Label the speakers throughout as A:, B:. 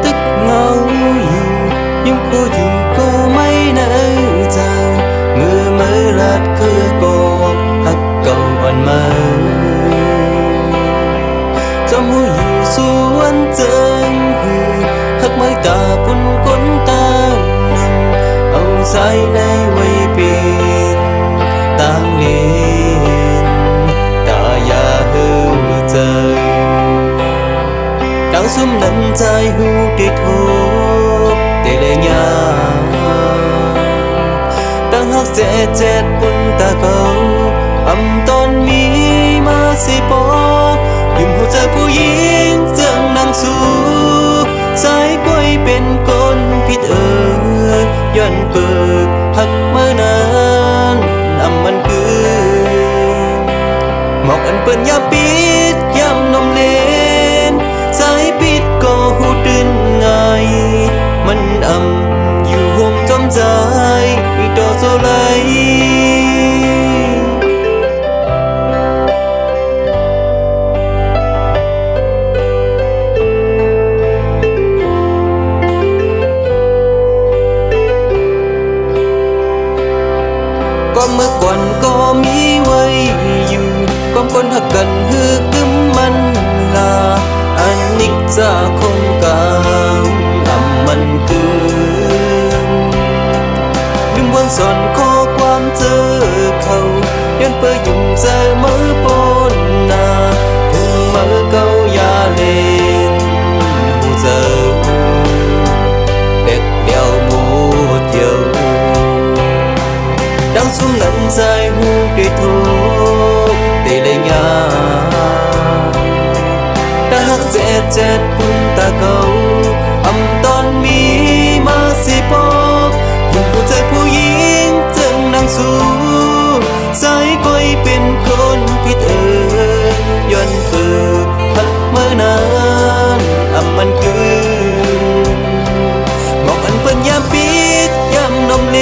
A: tức ngầu dù nhưng cô dù cô mấy nỡ giờ mưa mơ lạt cứ cô hắt cầu anh mơ trong hú dù su anh chân hư hắt mấy ta pun con ta nằm âu sai nay quay pin tang liền ta ya hư trời đang sum nằm dài hú đi thô tê lê nhà đang hắc dẹt dẹt pun ta cầu âm ton mi ma si po dùngหัวใจผู้หญิงเจืองนางสู้สายก้อยเป็นคนผิดย้อนเปิดหักเมื่อนานนำมันคืนหมอกอันเปิ้นยามปิดยามนมเลนสายปิดก็หูตื่นง่ายมันอยู่ห่มจอมใจมีดอกโซไลก็เมื่อก่อนก็มีไว้อยู่ความคนหักกันฮือกึมมันลาอันนิกจะคงกาวมันคืนลืมวันสอนข้อความเจอเขาย้อนเปิดยุ่งเจอเมื่อปนนาถึงเมื่อเกายาเล่นหูเจอเด็ดเดียวหมูเดียวđang xuống nằm dài hú để thô tê lê nhà đã hắc dẹt dẹt pun ta cầu âm ton mi ma si po dùngหัวใจผู้หญิงจึงนางสู้สายก้อยเป็นคนผิดย้อนเปิดหักเมื่อนานมันคืนหมอกอันเปิ้นยามปิดยามนมเล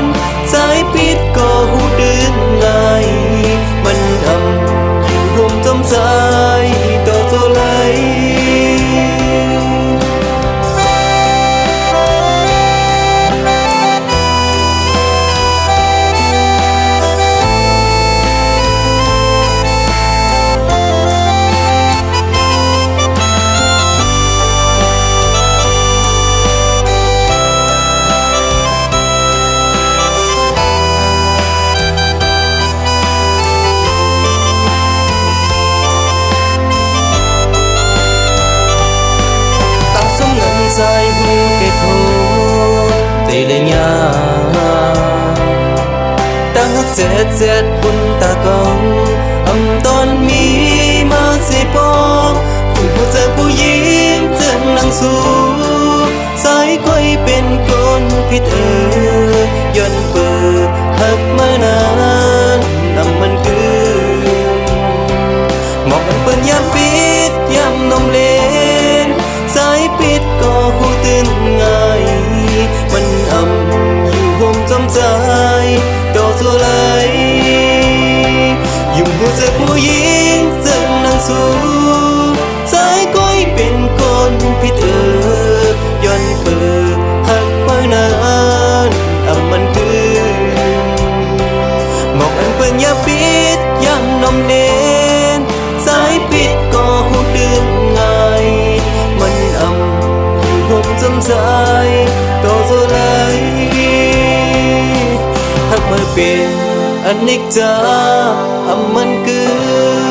A: นสายปิดก็หูดื่นง่ายมันอยู่ห่มจมใจต่อโซไลdài hú kê thô tê lê nhà đang hắc dẹt dẹt pun ta cầu âm ton mi ma si po dùngหัวใจผู้หญิงจึงนางสู้สายก้อยเป็นคนผิดย้อนเปิดหักเมื่อนานมันคืนหมอกมันเปิ้นยามปิดยามนมเลนสายปิดก็หูตื่นง่ายมันอยู่ห่มจอมใจดอกโซไลยุ่งหัวใจผู้หญิงจึงนางสู้สายก้อยเป็นคนผิดย้อนเปิดหักเมื่อนานมันคืนหมอกอันเปิ้นยามปิดยามนมเลนสายปิดก็หูตื่นง่ายมันห่มจำใจต่อโซไลหากเมื่อเป็นอันนิกจามันคือ